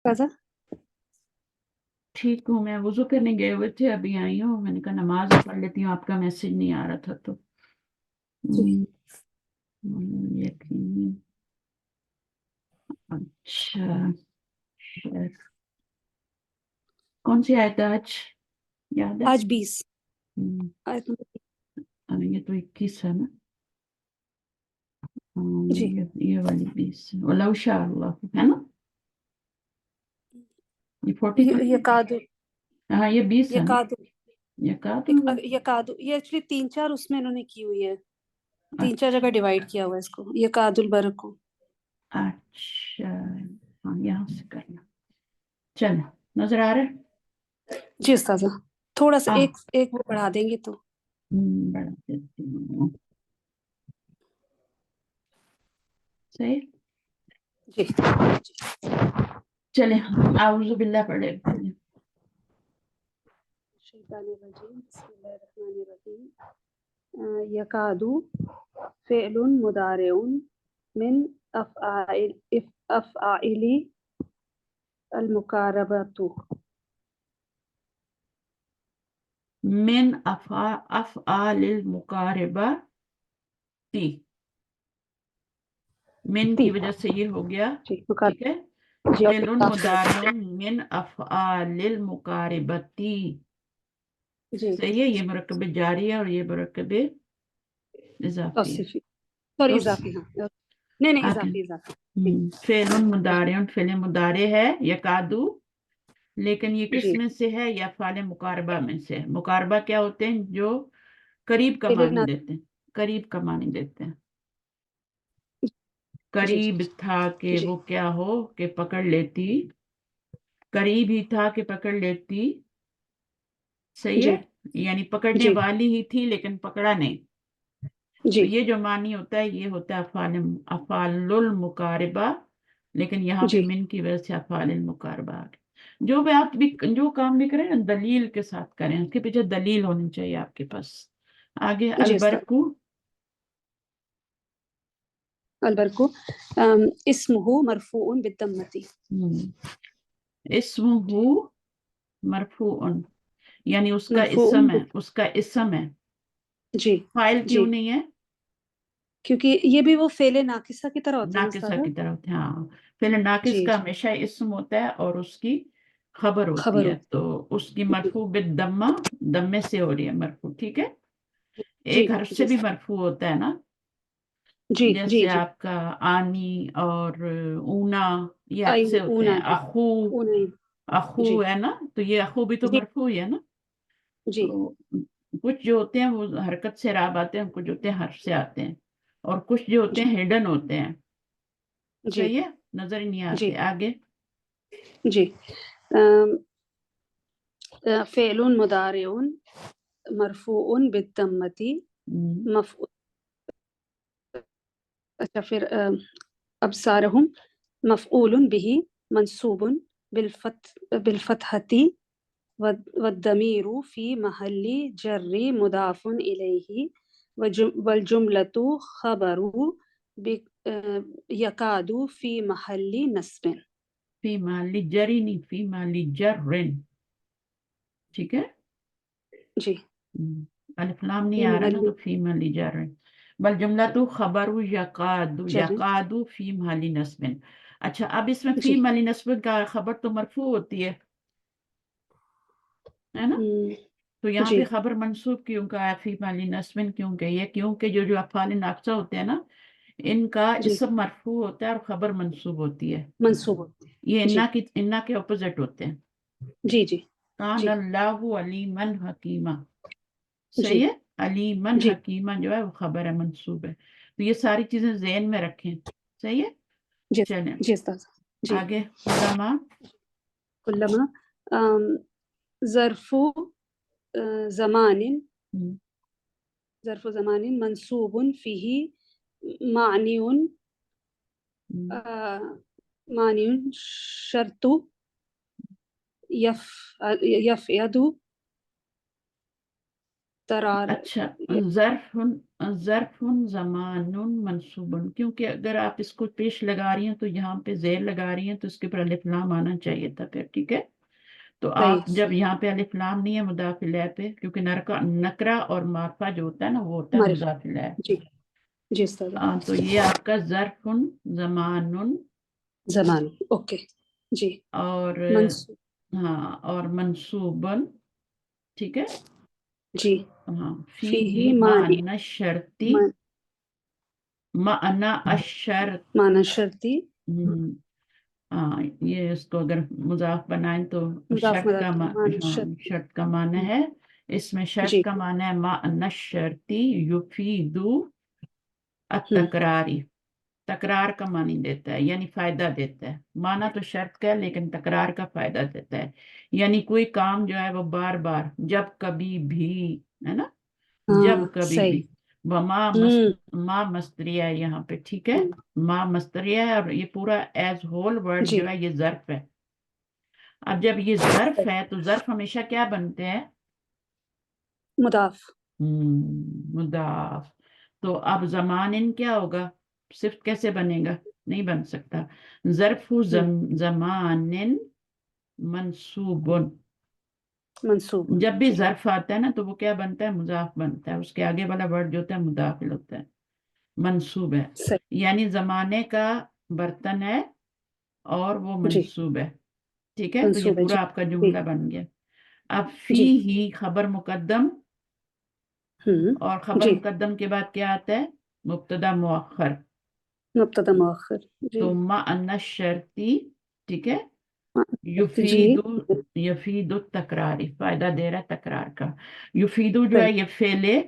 ताज़ा ठीक हूँ, मैं वुजू करने गए हुए थे, अभी आई हूँ। मैंने कहा नमाज पढ़ लेती हूँ, आपका मैसेज नहीं आ रहा था तो जी। यकीन। अच्छा, खैर। कौन सी आयत है आज, याद है? आज 20 आयत ये तो 21 है ना। जी। ये वाली 20 वलाउ शाह अल्लाह है ना। ये 40 तो नहीं है? यकादु हाँ, ये 20 है ना। यकादु ये कहा तो यकादु ये एक्चुअली 3-4 उसमें इन्होंने की हुई है, 3-4 अच्छा जगह डिवाइड किया हुआ है इसको, यकादुल बरक को। अच्छा, हाँ यहाँ से करना। चलो, नजर आ रहा है। जी उस्ताज़ा, थोड़ा सा हाँ, एक एक वो बढ़ा देंगे तो। बढ़ा देती हूँ। सही। जी। चले, आऊज़ु बिल्लाह पढ़े पहले। शैतानिर्रजीम, बिस्मिल्लाहिर्रहमानिर्रहीम। यकादु फ़िअलुन मुदारिउन मिन अफ़आइली अल-मुक़ारबतु। मिन अफ़आलिल मुक़ारिबा ती। मिन की वजह से ये हो गया, जी ठीक है। जी और फ़िअलुन मुदारिउन मिन अफ़आलिल मुक़ारिबती। जी सही है, ये मुरक्कब जारी है और ये मुरक्कब इज़ाफ़ी है। तौसीफ़ी सॉरी तो इज़ाफ़ी, हाँ नहीं आगे इज़ाफ़ी। फ़िअलुन मुदारिउन, फ़िल मुदारे है यकादू, लेकिन ये किस जी में से है? या फ़ाल मुकारबा में से है। मुकारबा क्या होते हैं? जो करीब का पहले मानी ना देते हैं, करीब का मानी देते हैं। जी जी करीब था कि जी वो क्या हो कि पकड़ लेती, करीब ही था कि पकड़ लेती। सही है, जी यानी पकड़ने जी वाली ही थी लेकिन पकड़ा नहीं। तो जी ये जो मानी होता है ये होता है अफ़ालुल मुकारिबा, लेकिन यहाँ पे जी मिन की वजह से अफ़ालिल मुकारिबा आ गया। जो भी आप भी जो काम भी करें ना, दलील के साथ करें, उसके पीछे दलील होनी चाहिए आपके पास। आगे जी उस्ताद। अलबरकू। अलबरकु इस्मुहु मरफूउन बिद्दम्मति। इस्मुहु मरफूउन, यानी उसका मरफूउन इस्म है, उसका इस्म है। जी फाइल जी, क्यों नहीं है? क्योंकि ये भी वो फेले नाकिसा की तरह होते हैं ना नाकिसा उस्ताद। की तरह होते हैं, हाँ। फिर नाकिस जी का जी हमेशा इस्म होता है और उसकी खबर होती खबर है, होती तो उसकी है। मरफू बिद्दम्मा, दम्मे से हो रही है मरफू, ठीक है। जी एक हर्फ से जी भी मरफू होता है ना, जी जी जैसे जी आपका आनी और ऊना, ये हर्फ आई से होते ऊना हैं। जी अखू, ऊना अखू जी है ना, तो ये अखू भी तो जी मरफू ही है ना। जी तो कुछ जो होते हैं वो हरकत से राब आते हैं, कुछ होते हैं हर्फ से आते हैं, और कुछ जो होते जी हैं हिडन होते हैं। जी सही है, नजर ही नहीं जी आते। आगे जी फेलुन मुदारिउन मरफूउन बिद्दम्मति हम्म, मफ अच्छा फिर अबसारहुम मफ़ऊलुन बिही मंसूबुन बिलफ़तहती वद्दमीरु फ़ी महल्ली जर्री मुदाफ़ुन इलैहि वलजुमलतु ख़बरु यकादु फ़ी महल्ली नस्बिन। फी माली जरी नहीं, फी माली जर्रिन, ठीक है। जी अलिफ लाम नहीं फ़ी आ रहा ना, महल्ली तो फी माली जर्रिन। बल जुमला तो खबरु यकादु, जर्री यकादु फी माली नस्बिन। अच्छा, अब इसमें फी जी माली नस्बिन का खबर तो मरफू होती है ना। तो यहाँ जी पे खबर मंसूब क्यों कहा है? फी माली नस्बिन क्यों कही है? क्योंकि जो अफ़ाल नाक़िसा होते हैं ना, इनका जी इसम मरफू होता है और खबर मंसूब होती है। मंसूब होते हैं। ये जी इन्ना के ऑपोजिट होते हैं। जी जी कान जी अल्लाहु अलीमन हकीमा। जी सही है, अलीमन जी हकीमा जो है वो खबर है, मंसूब है। तो ये सारी चीजें ज़हन में रखें। सही है। जी चलें जी उस्ताद जी। आगे। कुल्लमा। कुल्लमा ज़र्फ़ु ज़मानिन हम्म, ज़र्फ़ु ज़मानिन मंसूबुन फ़ीही मानियुन हम्म, मानियुन शर्तु यफ़ यफ़यदु तरार अच्छा, ये ज़र्फ़ुन ज़मानुन मंसूबुन, क्योंकि अगर आप इसको पेश लगा रही हैं तो यहाँ पे ज़ेर लगा रही हैं तो इसके ऊपर अलिफ लाम आना चाहिए था फिर, ठीक है। तो सही आप जब यहाँ पे अलिफ लाम नहीं है मुदाफ इलैह पे, क्योंकि नकरा और मारफा जो होता है ना वो होता है मारिफ मुदाफ इलैह। जी जी उस्ताद तो ये आपका ज़र्फ़ुन ज़मानुन जमान ओके जी और मंसूब हाँ और मंसूबन, ठीक है। जी हाँ, फीही फीही मानी माना शर्ती, मा- माना अशर्त। माना शर्ती हम्म, हाँ ये इसको अगर मुजाफ बनाएं तो मुदाफ शर्त का माना हाँ शर्ती शर्त का माना है। इसमें शर्त जी का माना है माना शर्ती युफीदु हम्म तकरारी, तकरार का मानी देता है यानी फायदा देता है। माना तो शर्त का है लेकिन तकरार का फायदा देता है, यानी कोई काम जो है वो बार बार, जब कभी भी, है ना, जब हाँ कभी सही भी। वमा मस हम्म माँ मस्तरिया है यहाँ पे, ठीक है। हम्म, माँ मस्तरिया है और ये पूरा एज होल वर्ड जी जो है ये ज़र्फ है। अब जब ये ज़र्फ सही है तो ज़र्फ हमेशा क्या बनते हैं, मुदाफ मुदाफ। तो अब ज़मानिन क्या होगा, सिर्फ कैसे बनेगा, नहीं बन सकता। ज़र्फु ज़मानिन मंसूबुन, मंसूब जब भी जी ज़र्फ आता है ना तो वो क्या बनता है, मुजाफ बनता है, उसके आगे वाला वर्ड जो होता है मुदाफिल होता है, मंसूब है। सही यानी जमाने का बर्तन है और वो जी मंसूब है, ठीक है। तो ये मंसूब है जी पूरा आपका जी जुमला बन गया। अब फी जी ही खबर मुकद्दम, और खबर जी मुकद्दम के बाद क्या आता है, मुब्तदा मुअख्खर। मुब्तदा मुअख्खर जी तो मा अन्ना शर्ती, ठीक है। जी युफीदु, युफीदु तकरारी, फायदा दे रहा है तकरार का। युफीदु जो सही है ये फेले,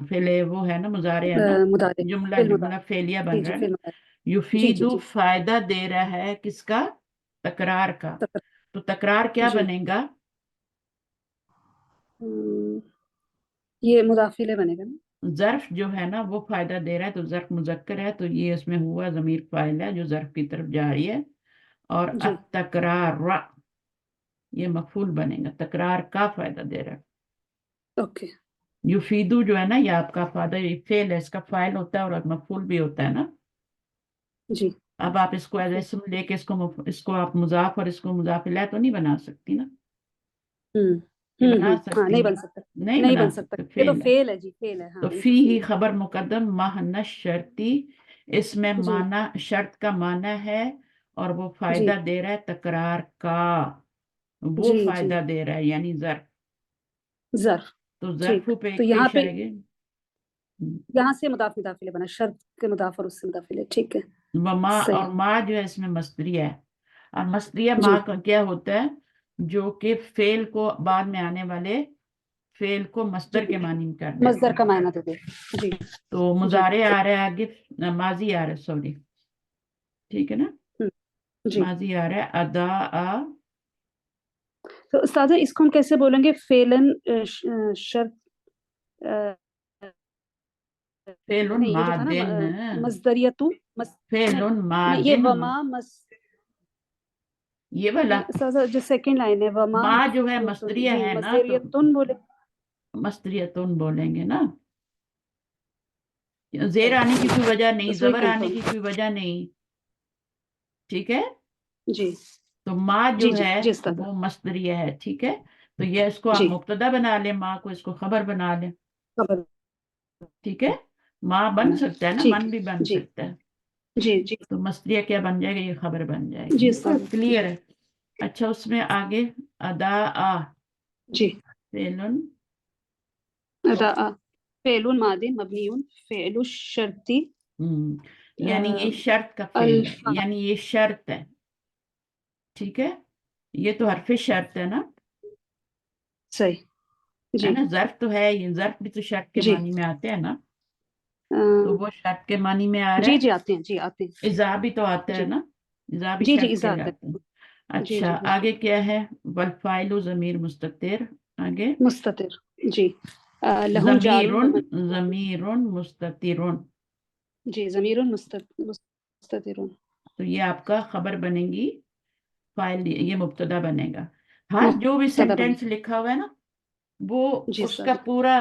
फेले वो है ना, मुजारे है ना, मुदारे जुमला फिल जुमला मुदारे फेलिया बन जी रहा जी है ना। फिल मुदारे जी जी युफीदु जी फायदा दे रहा है किसका, तकरार का। तक तो तकरार क्या जी बनेगा, हम्म, ये मुदाफिले बनेगा ना जर्फ जो है ना वो फायदा दे रहा है, तो जर्फ मुजक्कर है तो ये इसमें हुआ जमीर फाइल है जो जर्फ की तरफ जा रही है। और जी अत तकरार ये मफूल बनेगा, तकरार का फायदा दे रहा है। ओके युफीदु जो है ना ये आपका फायदा, ये फेल है, इसका फाइल होता है और मफूल भी होता है ना। जी अब आप इसको एज इसम लेके इसको आप मुजाफ और इसको मुजाफ इलैह तो नहीं बना सकती ना, ये बना हाँ सकती नहीं हैं, बन सकता नहीं नहीं बन बन सकता सकते, ये तो फेल है। फेल है जी फेल है तो हाँ ये फी तो ही फेल है खबर मुकद्दम माहना शर्ती, इसमें जी माना शर्त का माना है और वो जी फायदा दे रहा है तकरार का, वो जी जी फायदा दे रहा है यानी जर्फ। जर्फ तो ठीक जर्फों पे तो यहाँ पेश पे आएगी यहाँ से मुदाफ मुदाफिले बना शर्त के मुदाफ और उससे मुदाफिले ठीक है वमा, और सही माँ जो है इसमें मस्तरिया है। और मस्तरिया जी माँ का क्या होता है, जो कि फेल को बाद में आने वाले फेल को जी मस्दर के मानी में कर देता मजदर है। का मायना दे दे जी तो जी मुजारे आ रहा है आगे, माजी आ रहा है, सॉरी, ठीक है ना। जी माजी आ रहा है अदा आ, तो उस्ताद इसको हम कैसे बोलेंगे फेलन शर्त अ, फेलुन नहीं ये जो था ना मादिन, मजदरियतु मस नहीं फेलुन नहीं ये मादिन, वमा मस ये वाला उस्ताद जो सेकंड लाइन है वमा माँ जो है मजदरियतुन मस्तरिया जी है ना, तो मजदरियतुन बोले मस्तरियतुन बोलेंगे ना। जेर सही आने की जी कोई वजह नहीं, बस वही जबर आने की कंफर्म कोई वजह नहीं, ठीक है। जी तो माँ जो जी जी है जी उस्ताद वो मस्तरिया है, ठीक है। तो ये इसको आप जी मुब्तदा बना लें, माँ को इसको खबर बना लें, खबर ठीक है। माँ बन बना सकता है ना, ठीक मन भी बन है जी सकता है। जी जी तो मस्तरिया क्या बन जाएगा, ये खबर बन जी जाएगी, उस्ताद क्लियर जी है। अच्छा उसमें आगे अदा आ, जी फेलन, अदा फेलुन मादिन मबनियुन फेलु शर्ती यानी ये शर्त का फेल है, अल्फा यानी ये शर्त है, ठीक है। ये तो हरफ शर्त है ना, सही है जी ना, जर्फ तो है, ये जर्फ भी तो शर्त के जी मानी में आते हैं ना। अ, तो वो शर्त के मानी में आ रहा जी है। जी आते हैं जी आते हैं इज़ा भी तो आता है जी ना, इज़ा भी जी जी शर्त इजात है कहलाते हैं। जी अच्छा जी बिल्कुल आगे क्या है, वल फाइलु जमीर मुस्ततिर, आगे मुस्ततिर जी लहुम जारुन व जमीरुन, मजरूरुन जमीरुन मुस्ततिरुन। जी जमीरुन मुस्ततिरुन तो ये आपका खबर बनेगी, फाइल ये मुब्तदा बनेगा। हर जो भी मुब्तदा बने सेंटेंस लिखा हुआ है ना وہ جی اس کا استاد پورا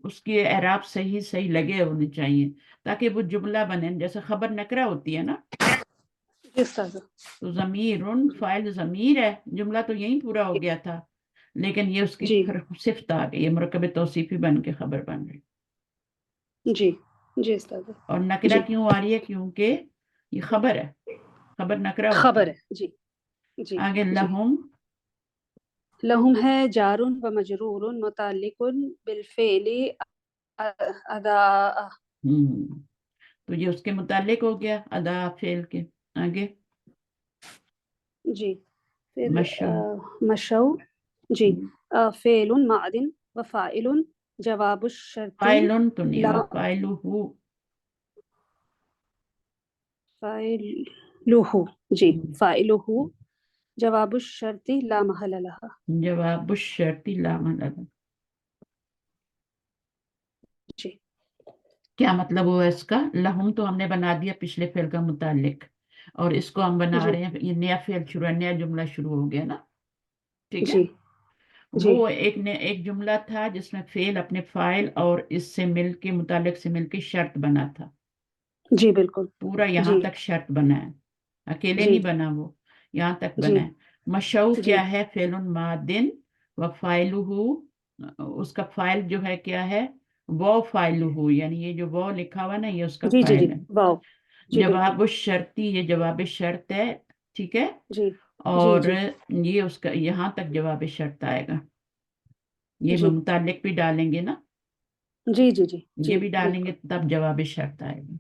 اس کے اعراب صحیح صحیح لگے ہونے چاہیے تاکہ وہ جملہ بنے. جیسے خبر نکرہ ہوتی ہے نا، جی استاد تو ضمیر فاعل ضمیر ہے، جملہ تو یہی پورا ہو گیا تھا، لیکن یہ اس کی جی پھر صفت آ گئی، یہ مرکب توصیفی بن کے خبر بن رہی. جی جی استاد اور نکرہ جی کیوں آ رہی ہے؟ کیونکہ یہ خبر ہے، خبر نکرہ ہوتی خبر ہے. ہے. جی جی آگے جی لہم. لہم ہے جار و مجرور متعلق بالفعل ادا. تو یہ اس کے متعلق ہو گیا ادا فعل کے. آگے جی پھر مشو. مشو. جی فعل معدن وفاعل جواب الشرط فاعلن تو نہیں لا ہوگا، فاعلہ. فاعلہ. جی فاعلہ جواب الشرط لا محل لها. جواب الشرط لا محل. جی کیا مطلب ہوا اس کا؟ لہم تو ہم نے بنا دیا پچھلے فعل کا متعلق، اور اس کو ہم بنا جی رہے ہیں، یہ نیا فعل شروع ہے، نیا جملہ شروع ہو گیا نا. ٹھیک ہے. جی جی وہ ایک جملہ تھا جس میں فعل اپنے فاعل اور اس سے مل کے متعلق سے مل کے شرط بنا تھا. جی بالکل. پورا یہاں جی تک شرط بنا ہے، اکیلے جی نہیں بنا، وہ یہاں تک جی بنا ہے. مشو جی کیا ہے؟ فعل مادن و فاعلہ، اس کا فاعل جو ہے کیا ہے؟ وہ فاعلہ، یعنی یہ جو وہ لکھا ہوا نا یہ اس کا جی جی جی فاعل ہے. واو. جی بالکل. جواب الشرطی، یہ جواب شرط ہے. ٹھیک ہے. جی جی اور جی یہ اس کا یہاں تک جواب شرط آئے گا. یہ جی متعلق بھی ڈالیں گے نا، جی جی جی یہ جی بھی ڈالیں گے بالکل. تب جواب شرط آئے گا.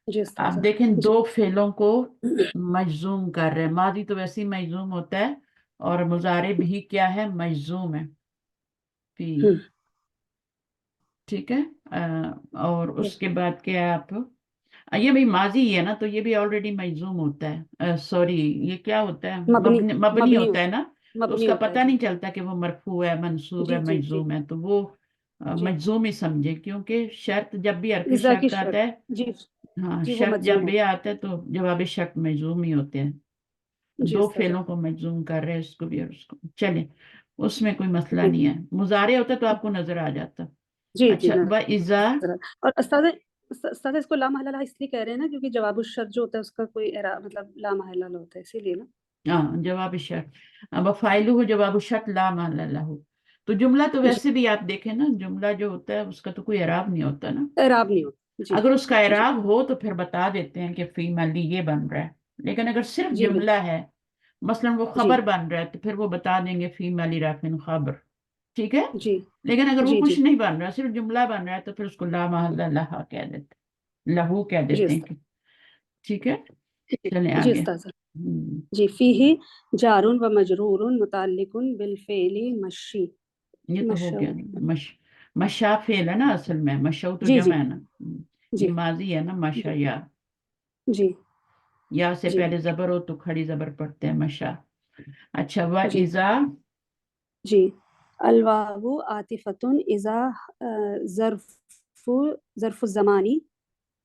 جی آپ استاذہ. دیکھیں جی دو فعلوں کو مجزوم کر رہے ہیں. ماضی تو ویسے ہی مجزوم ہوتا ہے، اور مضارع بھی کیا ہے؟ مجزوم ہے فی. ٹھیک ہے. اور اس کے بعد کیا آپ، یہ بھی ماضی ہے نا تو یہ بھی آلریڈی مجزوم ہوتا ہے. سوری، یہ کیا ہوتا ہے؟ مبنی مبنی مبنی ہوتا ہے نا، تو اس مبنی کا ہوتا ہے. پتہ جی نہیں چلتا کہ وہ مرفوع ہے، منصوب ہے، جی جی جی مجزوم ہے. تو وہ جی مجزوم ہی سمجھے، کیونکہ شرط جب بھی حرف اذا کی شرط آتا شرط. ہے، جی ہاں جی وہ شرط جب مجزوم بھی ہوتا آتا ہے تو جواب شرط مجزوم ہی ہوتے ہیں. ہے. جی دو استاذہ. فعلوں کو مجزوم کر رہے ہیں، اس کو بھی اور اس کو. چلیں، اس میں کوئی مسئلہ جی نہیں ہے. مضارع ہوتا تو آپ کو نظر آ جاتا. جی جی اچھا، وَإِذَا. نظر. اور استاذہ استاذہ اس کو لا محل لہا اس لیے کہہ رہے ہیں نا کیونکہ جواب الشرط جو ہوتا ہے اس کا کوئی مطلب لا محل لہا ہوتا ہے اسی لیے نا. ہاں، جواب شرط. اب فاعلہ جواب شرط لا محل لہ. تو جملہ تو جی ویسے بھی آپ دیکھیں نا، جملہ جو ہوتا ہے اس کا تو کوئی اعراب نہیں ہوتا نا. اعراب نہیں ہوتا. جی اگر اس کا جی اعراب ہو تو پھر بتا دیتے ہیں کہ فی محلی یہ بن رہا ہے. لیکن اگر صرف جی جملہ ہے، مثلا وہ جی خبر بن رہا ہے، تو پھر وہ بتا دیں گے فی محلی رفع خبر. ٹھیک ہے. جی لیکن اگر وہ جی کچھ جی نہیں بن رہا، صرف جملہ بن رہا ہے، تو پھر اس کو لا محل لہا کہہ دیتے، لہو کہہ جی دیتے ہیں استاذ. کہ. ٹھیک ہے. جی چلیں جی آگے. استاذہ. ہم، جی فیہ جار و مجرور متعلق بالفعل مشی. یہ تو ہو مشو. گیا نا. مشا فعل ہے نا اصل میں، مشو تو جی جی جمع ہے نا. جی یہ ماضی ہے نا، ماشا جی یا. جی یا سے جی پہلے زبر ہو تو کھڑی زبر پڑھتے ہیں، مشا. اچھا، جی وَإِذَا. جی الواو عاطفۃ اذا ظرف الزمانی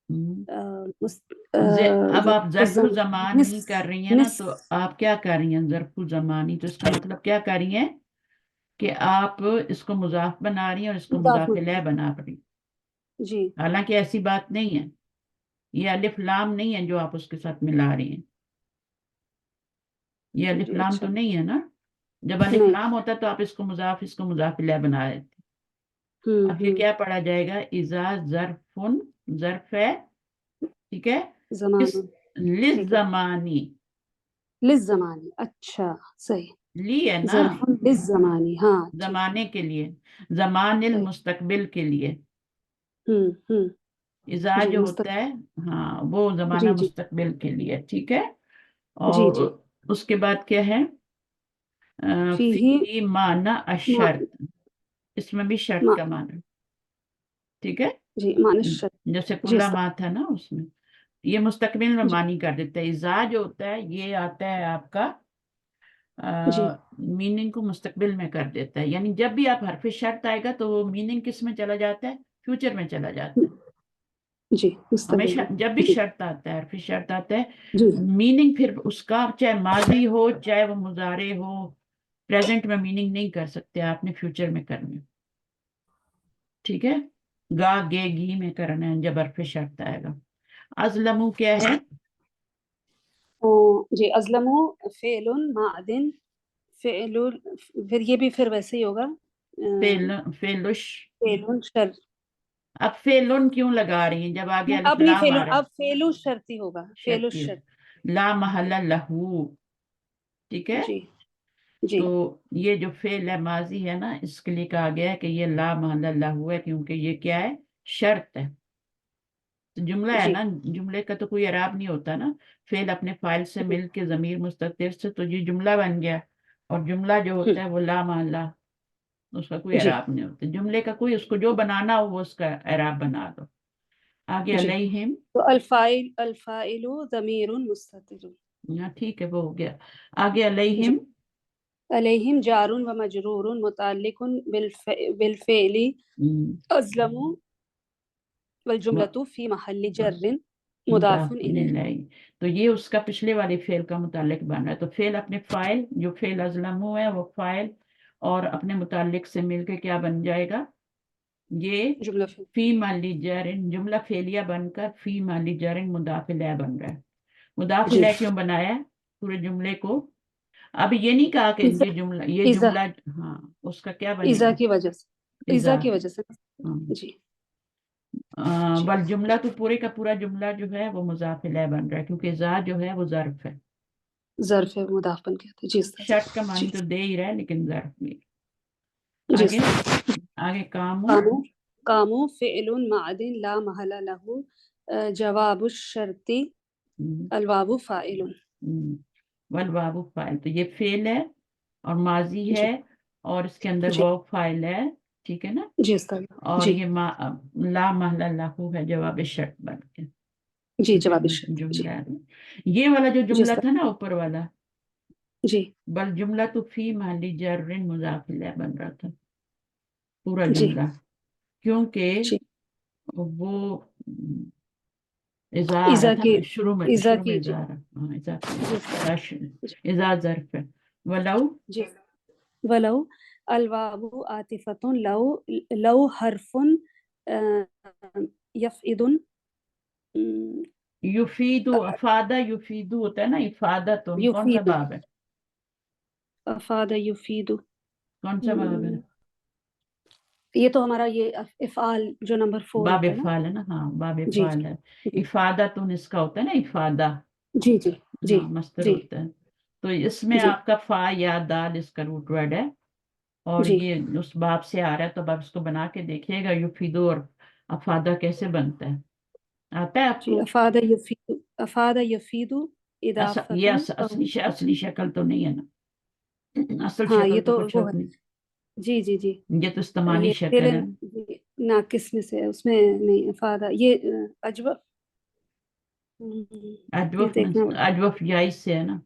اب آپ ظرف الزم زمانی مس کر رہی ہیں نا، مس. تو آپ کیا کر رہی ہیں؟ ظرف زمانی تو اس کا مطلب کیا کر رہی ہیں کہ آپ اس کو مضاف بنا رہی ہیں اور اس کو مضاف مضاف الیہ بنا رہی ہیں. جی حالانکہ ایسی بات نہیں ہے، یہ الف لام نہیں ہے جو آپ اس کے ساتھ ملا رہی ہیں. یہ الف جی لام اچھا تو نہیں ہے نا. جب الف نہیں. لام ہوتا ہے تو آپ اس کو مضاف الیہ بنا رہے تھے. اب یہ ہوں کیا پڑھا جائے گا؟ اذا ظرف، ظرف ہے. ٹھیک ہے. زمان. اس ٹھیک ہے للزمانی. للزمانی. اچھا صحیح. لی ہے نا، ظرف للزمانی. ہاں ٹھیک ہے. زمانے کے لیے، زمان صحیح. المستقبل کے لیے. ہوں. اذا جی جو ہوتا ہے، ہاں وہ زمانہ جی جی مستقبل کے لیے. ٹھیک ہے. جی اور جی اس کے بعد کیا ہے؟ فیہ فی معنی ما, الشرط. اس میں بھی شرط ما کا معنی. ٹھیک ہے. جی مانشت. جیسے جی کلا سر. ما تھا نا، اس میں یہ مستقبل میں جی معنی کر دیتا ہے. اذا جو ہوتا ہے یہ آتا ہے آپ کا جی میننگ کو مستقبل میں کر دیتا ہے. یعنی جب بھی آپ حرف شرط آئے گا تو وہ میننگ کس میں چلا جاتا ہے؟ فیوچر میں چلا جاتا ہے. جی مستقبل ہمیشہ میں. جب بھی جی شرط آتا ہے، حرف شرط آتا ہے، جی میننگ پھر اس کا چاہے ماضی ہو چاہے وہ مضارع ہو، प्रेजेंट में मीनिंग नहीं कर सकते, आपने फ्यूचर में करने, ठीक है। गा गे गी में करना है जब हरफ शर्त आएगा। अज़लमु क्या है? जी, अज़लमु फ़ेलुन मादिन फ़ेलुल, फिर ये भी फिर वैसे ही होगा, फेल फेलुश। फ़ेलुन शर, अब फेलुन क्यों लगा रही हैं जब आगे नहीं अलिफ अब नहीं लाम आ फ़ेलुन, रहा है? अब फ़ेलु शर्ती होगा, फ़ेलु शर्ती शर्त। ला महल्ला लहू, ठीक है। जी जी तो ये जो फेल है माजी है ना, इसके लिए कहा गया है कि ये ला महल्ला लहू है, क्योंकि ये क्या है? शर्त है। तो जुमला है जी ना, जुमले का तो कोई एराब नहीं होता ना। फेल अपने फाइल से जी। मिल के जमीर मुस्ततिर से, तो ये जुमला बन गया। और जुमला जो होता हम्म, है वो ला महल्ला, उसका कोई जी एराब नहीं होता जुमले का, कोई उसको जो बनाना हो वो उसका एराब बना दो। आगे जी। अलैहिम। तो अल्फाइलु ज़मीरुन मुस्ततिरुन। हाँ ठीक है, वो हो गया। आगे जी, अलैहिम। अलैहिम जारुन व मजरूरुन मुतअल्लिकुन बिलफ़ेली हम्म, अज़लमु वल व- जुमलतु फ़ी महल्लि जर्रिन मुदाफ़ुन मुदाफ इलैह। इलैहि। तो ये उसका पिछले वाले फेल का मुतालिक बन रहा है। तो फेल अपने फाइल, जो फेल अजलमु है वो फाइल, और अपने मुतालिक से मिलके क्या बन जाएगा? ये जुमला फ़िल। फी माली जारिन, जुमला फेलिया बनकर फी माली जारिन मुदाफ इलैह बन रहा है। मुदाफ जी, इलैह क्यों बनाया है पूरे जुमले को? अब ये नहीं कहा कि इज़ा, ये इज़ा, जुमला, हाँ उसका क्या इज़ा बनेगा? की वजह से, इजा। इज़ा की वजह से। हाँ। जी जी। बल जुमला तो पूरे का पूरा जुमला जो है वो मुजाफ इलैह बन रहा है, क्योंकि जा जो है वो ज़र्फ है। ज़र्फ़ मुदाफ़न कहते हैं जी शर्त का उस्ताद। मानी जी तो दे ही रहा है, लेकिन ज़र्फ भी। जी आगे, उस्ताद। आगे कामू। कामू, कामू फ़िअलुन मादिन ला महल्ला लहु जवाबु शर्ती हम्म, अलवावु फ़ाइलुन। वल वाबू फाइल, तो ये फेल है और माजी है, जी और इसके अंदर जी वो फाइल है, ठीक है ना। जी उस्ताद। और जी ये ला महला लाहू है जवाब शर्त बन के, जी, जवाब जो शर्त। जी जुमला है। ये वाला जो जी जुमला उस्ताद। था ना ऊपर वाला, जी बल जुमला तो फी महली जर्रिन मुजाफ इलैह बन रहा था पूरा जी जुमला, क्योंकि जी। वो इज़ा आ रहा इज़ा था की, ना शुरू में, इज़ा की इज़ा जी आ रहा, हाँ इज़ा की, जी उस्ताद। जी इज़ा ज़र्फ है। वलऊ। जी। वलौ अलवावु आतिफ़तुन लौ, लौ हर्फ़ुन यफ़इदुन, युफीदु, अफादा युफीदु होता है ना, इफादतुन कौन सा युफ़ीदु, बाब है? अफ़ादा युफ़ीदु। कौन सा बाब है? ये तो हमारा ये इफ़आल जो नंबर 4 बाब होता है ना। इफाल है ना, हाँ बाब जी इफाल जी है। जी इफादतुन इसका होता है ना, इफादा। जी जी जी हाँ मस्तर जी होता है। तो इसमें जी आपका फा या दाल इसका रूट वर्ड है, और जी ये उस बाब से आ रहा है, तो अब आप इसको बना के देखिएगा, युफीदु और अफादा कैसे बनता है, आता है जी। आपको? अफ़ादा यफ़ीदु ये इदाफ़तन असली शक्ल तो नहीं है ना, असल हाँ, शक्ल ये तो तो कुछ वो और है। नहीं। जी जी जी। ये तो इस्तेमाली ये शक्ल है। फिलन जी, नाकिस में से है, उसमें नहीं अफ़ादा ये अजवा, ये अजवफ में, देखना। अजवफ याई से है ना,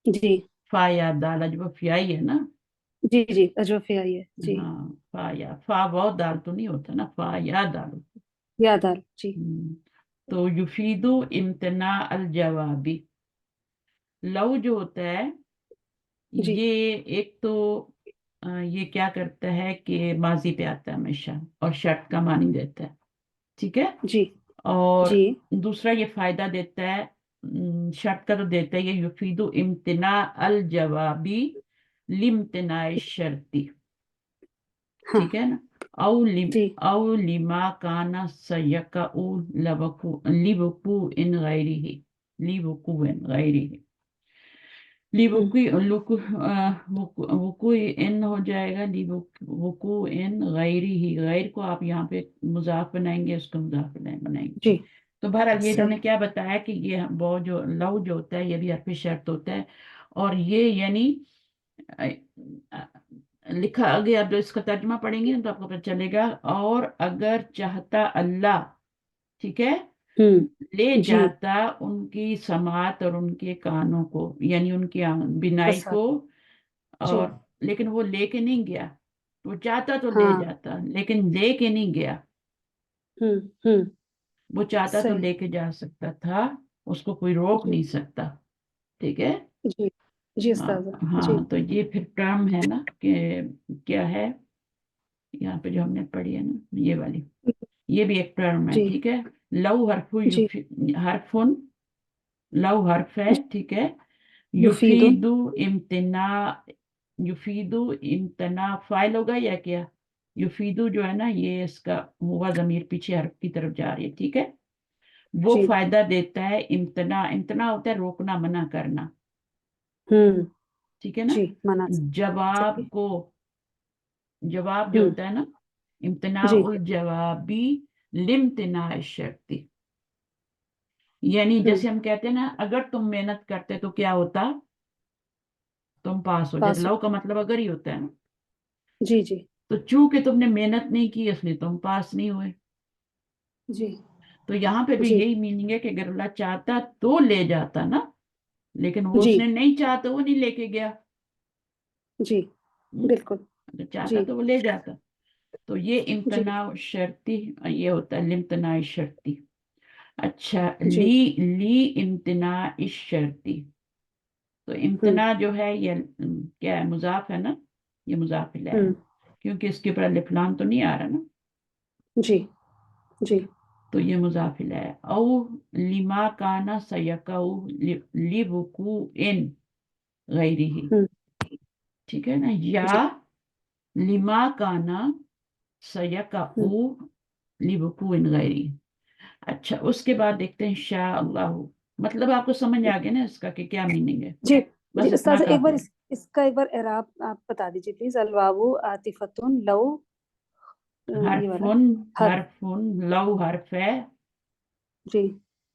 जी फा या दाल अजवफ याई है ना। जी जी, अजवा पे आई है जी। हाँ फा या, फा बहुत दाल तो नहीं होता ना, फा या दाल होता याद आ जी है। तो युफीदु इम्तना अल जवाबी, लव जो होता है जी ये, एक तो ये क्या करता है कि माजी पे आता है हमेशा, और शर्त का मानी देता है, ठीक है। जी और जी। दूसरा ये फायदा देता है, शर्त का तो देता है, ये युफीदु इम्तना अल जवाबी लिम्तना शर्ती, हाँ ठीक है ना। जी औ लिमा काना सयका लबकू लिबकू इन गैरी ही, लिबकू इन गैरी ही, हम्म, लिबकू लुकु वकू इन हो जाएगा, लिबकू इन गैरी ही, गैर को आप यहाँ पे मुजाफ बनाएंगे, उसको मुजाफ बनाएंगे। जी तो बहरहाल ये सही। इन्होंने क्या बताया कि ये वो जो लव जो होता है ये भी हरफ शर्त होता है, और ये यानी अ, अ, लिखा आगे आप जो इसका तर्जुमा पढ़ेंगे ना तो आपको पता चलेगा, और अगर चाहता अल्लाह, ठीक है, ले जी जाता उनकी समात और उनके कानों को, यानी उनकी बिनाई बसा को, जी। और लेकिन वो लेके नहीं गया। वो चाहता तो ले हाँ जाता, लेकिन लेके नहीं गया। हम्म। वो चाहता तो सही। लेके जा सकता था, उसको कोई रोक जी नहीं सकता, ठीक है। जी जी हाँ उस्ताद जी। हाँ, तो ये फिर टर्म है ना कि क्या है, यहाँ पे जो हमने पढ़ी है ना ये वाली, ये भी एक टर्म है, जी ठीक है। लव हरफु जी हरफुन, लव हर्फ है, जी। ठीक है। युफीदुन। युफीदु इम्तना, युफीदु इम्तना फाइल होगा या क्या? युफीदु जो है ना, ये इसका हुआ जमीर पीछे हर्फ की तरफ जा रही है, ठीक है। वो जी। फायदा देता है, इम्तना, इम्तना होता है रोकना, मना करना, हम्म। ठीक है ना। जी मना। जवाब सही। को, जवाब जो हम्म। होता है ना, इम्तना जी। उल जवाबी लिम्तना शर्ती, यानी हम्म। जैसे हम कहते हैं ना, अगर तुम मेहनत करते तो क्या होता, तुम पास हो जाते। पास। लव का मतलब अगर ही होता है ना। जी जी तो चूंकि तुमने मेहनत नहीं की इसलिए तुम पास नहीं हुए। जी तो यहाँ पे भी जी यही मीनिंग है कि अगर अल्लाह चाहता तो ले जाता ना, लेकिन वो जी उसने नहीं चाहता, वो नहीं लेके गया। जी। हम्म? बिल्कुल। अगर चाहता जी तो वो ले जाता। तो ये जी इम्तना शर्ती, ये होता है लिम्तना शर्ती। अच्छा, जी। ली इम्तना इश शर्ती। तो हम्म इम्तना जो है ये क्या है, मुजाफ है ना, ये मुजाफ इलैह है, हम्म। क्योंकि इसके ऊपर अलिफ लाम तो नहीं आ रहा ना, जी जी। तो ये मुजाफ इलैह है। औ लिमा काना सयकऊ लिवकू इन गैरिही, हम्म। ठीक है ना, या जी। लिमा काना हम्म। सयकऊ लिवकू इन गैरी। अच्छा, उसके बाद देखते हैं शाह अल्लाह, मतलब आपको समझ आ गया ना इसका कि क्या मीनिंग है, जी जी बस इतना उस्ताद एक बार काफी है। इसका एक बार एराब आप बता दीजिए प्लीज। अलवावु आतिफतुन लव, ये वाला हरफुन, हर। हरफुन लव हर्फ जी।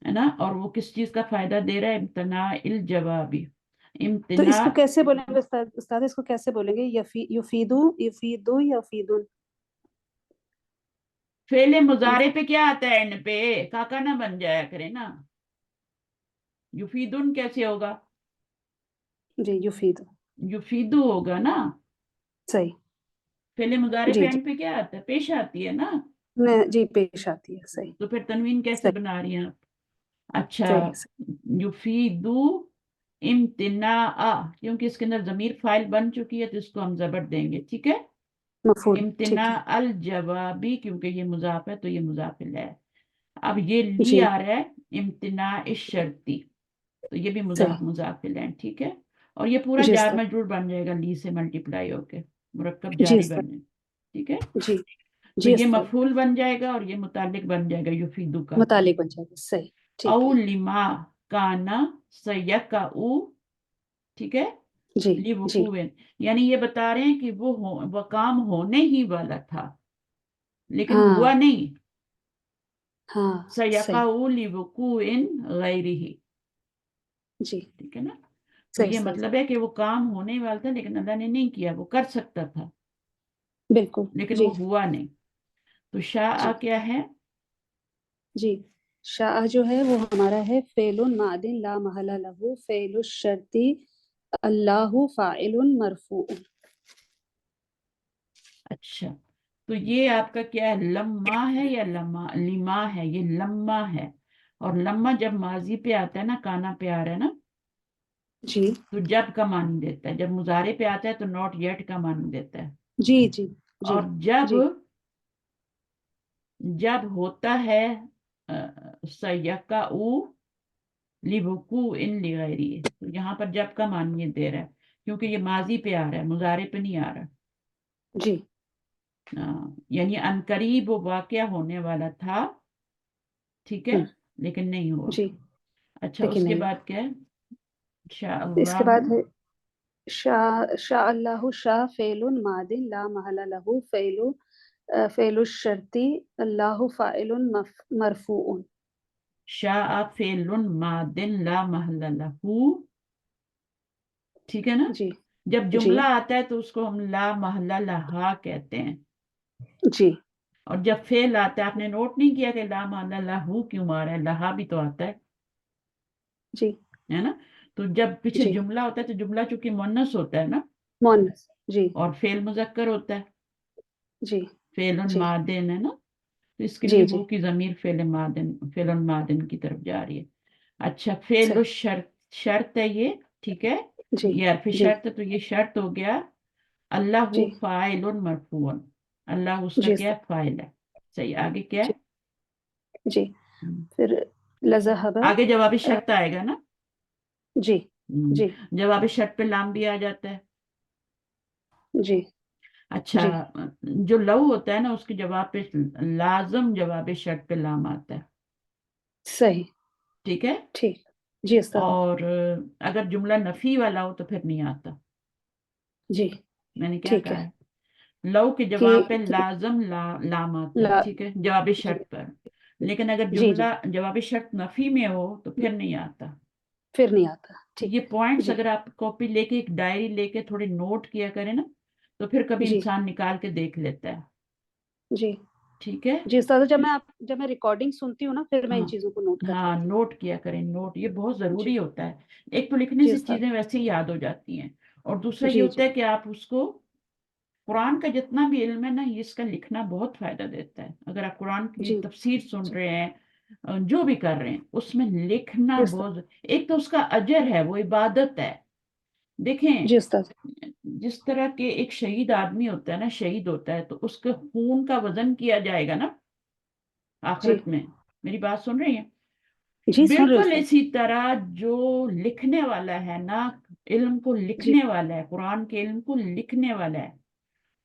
है ना, और वो किस चीज का फायदा दे रहा है, इम्तना इल जवाबी, तो इम्तना। इसको कैसे बोलेंगे उस्ताद? उस्ताद इसको कैसे बोलेंगे? युफीदु, युफीदु या युफीदुन? फेले मुजारे पे क्या आता है एंड पे, काका ना बन जाया करे ना, युफीदुन कैसे होगा, जी युफीदु। युफीदु होगा ना। सही। फेले मुजारे पे जी जी। एंड पे क्या आता है, पेश आती है ना। जी पेश आती है। सही तो फिर तनवीन कैसे सही बना रही हैं आप? अच्छा, सही सही। युफीदु इम्तिना, क्योंकि इसके अंदर जमीर फाइल बन चुकी है तो इसको हम जबर देंगे, ठीक है। मफूल इम्तिना ठीक है। अल जवाबी, क्योंकि ये मुजाफ है तो ये मुजाफिल है। अब ये ली जी आ रहा है, इम्तिना इश शर्ती, तो ये भी सही। मुजाफ मुजाफिल है, ठीक है। और ये पूरा जी जार उस्ताद। मजरूर बन जाएगा, ली से मल्टीप्लाई होके मुरक्कब जी जारी उस्ताद। बन जाएगा, ठीक है। जी तो जी ये उस्ताद। मफूल बन जाएगा और ये मुतालिक बन जाएगा युफीदु का। मुतालिक बन जाएगा। सही औ ठीक है। लिमा काना सयकऊ, ठीक है, जी ली जी। वकूवन, यानी ये बता रहे हैं कि वो काम होने ही वाला था लेकिन हुआ हाँ नहीं। हाँ सही। सयकऊ ली वकूइन गैरिही, जी ठीक है ना। तो सही ये उस्ताद। मतलब है कि वो काम होने ही वाला था लेकिन अल्लाह ने नहीं किया, वो कर सकता था बिल्कुल। लेकिन जी वो हुआ नहीं। तो शाह जी क्या है? जी। शाह जो है वो हमारा है फेलुन मादिन ला महला लहू फेलु शर्ती अल्लाहु फाइलुन मरफूउन। अच्छा, तो ये आपका क्या है, लम्मा है या लम्मा, लिमा है, ये लम्मा है। और लम्मा जब माजी पे आता है ना, काना पे आ रहा है ना, जी तो जब का मानी देता है, जब मुजारे पे आता है तो नॉट येट का मानी देता है। जी जी जी और जब, जी जब होता है सयका उ लिबुकू इन लिगैरी, तो यहाँ पर जब का मान ये दे रहा है, क्योंकि ये माजी पे आ रहा है, मुजारे पे नहीं आ रहा। जी यानी अनकरीब वो वाकया होने वाला था, ठीक है, हम्म। लेकिन नहीं हुआ। जी अच्छा, लेकिन उसके नहीं। बाद क्या है, शाह इसके अल्लाह। बाद है शाह शाह अल्लाहु शाह फेलुन मादिन ला महला लहू फेलु फेलु शर्ती अल्लाहु फाइलुन मरफूउन। शाह फेलुन मादिन ला महल्ला लहू, ठीक है ना। जी जब जी जुमला आता है तो उसको हम ला महल्ला लहा कहते हैं। जी और जब फेल आता है, आपने नोट नहीं किया कि ला महल्ला लहू क्यों मारा है, लहा भी तो आता जी है ना। तो जब पीछे जी। जुमला होता है तो जुमला चूंकि मुन्नस होता है ना, मोनस। जी और फेल मुजक्कर होता है, जी फेलन जी मादिन है ना, तो इसके लिए जी वो जी की जमीर फेल मादिन, फेलन मादिन की तरफ जा रही है। अच्छा, सही। फेल शर्त, शर्त है ये, ठीक है। जी ये हरफ जी शर्त, तो ये शर्त हो गया अल्लाहु जी फाइलुन मरफून, अल्लाह उसका जी क्या है, फाइल है। सही, आगे क्या जी है? जी। हम्म, फिर लज़हबा, आगे जवाबी अ, शर्त आएगा ना। जी जी जवाबी शर्त पे लाम भी आ जाता है। जी अच्छा, जी। जो लव होता है ना उसके जवाब पे लाजम जवाबी शर्त पे लाम आता है। सही। ठीक है। ठीक। जी उस्ताद। और अगर जुमला नफी वाला हो तो फिर नहीं आता। जी मैंने क्या ठीक कहा है है? लव के कि जवाब पे लाजम लाम आता है, ला ठीक है, जवाबी जी शर्त पर। लेकिन अगर जी जी। जुमला जवाबी शर्त नफी में हो तो फिर नहीं आता। फिर नहीं आता। तो ठीक ये है। पॉइंट्स जी अगर आप कॉपी लेके, एक डायरी लेके थोड़े नोट किया करें ना, तो फिर कभी जी इंसान निकाल के देख लेता है। जी ठीक है। जी उस्ताद, जब मैं रिकॉर्डिंग सुनती हूँ ना, फिर मैं इन हाँ चीजों को नोट कर हाँ, लेती हूँ। नोट किया करें, नोट ये बहुत जरूरी जी होता है। एक तो लिखने जी से उस्ताद। चीजें वैसे ही याद हो जाती हैं, और दूसरा ये जी होता जी है कि आप उसको, कुरान का जितना भी इल्म है ना, ये इसका लिखना बहुत फायदा देता है। अगर आप कुरान की जी तफसीर सुन जी रहे हैं, जो भी कर रहे हैं, उसमें लिखना जी उस्ताद। बहुत, एक तो उसका अजर है, वो इबादत है। देखें, जी उस्ताद। जिस तरह के एक शहीद आदमी होता है ना, शहीद होता है तो उसके खून का वजन किया जाएगा ना जी आखिरत में। मेरी बात सुन रही हैं? जी सुन रहे हो बिल्कुल उस्ताद। इसी तरह जो लिखने वाला है ना, इल्म को जी लिखने वाला है, कुरान के इल्म को लिखने वाला है,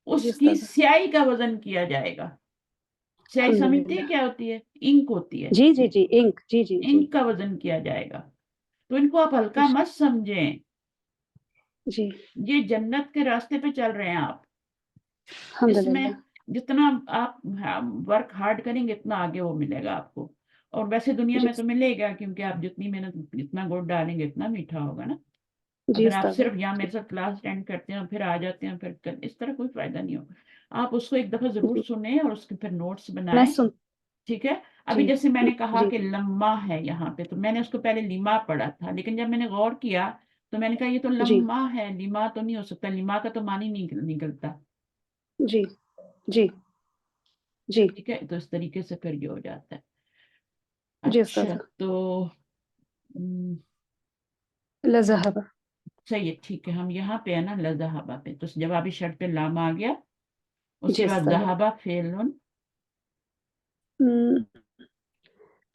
जी उसकी उस्ताद। स्याही का वजन किया जाएगा। स्याही समझते हैं अल्हम्दुलिल्लाह। क्या होती है? इंक होती है। जी जी जी इंक। जी जी जी इंक का वजन किया जाएगा। तो इनको आप हल्का जी मत समझें। जी। ये जन्नत के रास्ते पे चल रहे हैं आप। अल्हम्दुलिल्लाह। इसमें जितना आप वर्क हार्ड करेंगे, इतना आगे वो मिलेगा आपको। और वैसे दुनिया जी में तो मिलेगा, क्योंकि आप जितनी मेहनत, जितना गुड़ डालेंगे इतना मीठा होगा ना। जी अगर आप उस्ताद। सिर्फ यहाँ मेरे साथ क्लास अटेंड करते हैं और फिर आ जाते हैं, फिर इस तरह कोई फायदा नहीं होगा। आप उसको एक दफा जरूर जी सुने और उसके फिर नोट्स मैं बनाएं। सुन। ठीक है। अभी जी जैसे मैंने कहा जी कि लम्मा है यहाँ पे, तो मैंने उसको पहले लिमा पढ़ा था, लेकिन जब मैंने गौर किया तो मैंने कहा ये तो जी लम्मा है, लिमा तो नहीं हो सकता, लिमा का तो मान ही नहीं निकलता। जी जी जी ठीक है, तो इस तरीके से फिर ये हो जाता है। जी उस्ताद। अच्छा, तो लज़हबा। सही है, ठीक है, हम यहाँ पे है ना लजहाबा पे, तो जवाबी शर्त पे लाम आ गया। जी उसके बाद उस्ताद। जहाबा फेलुन। हम्म,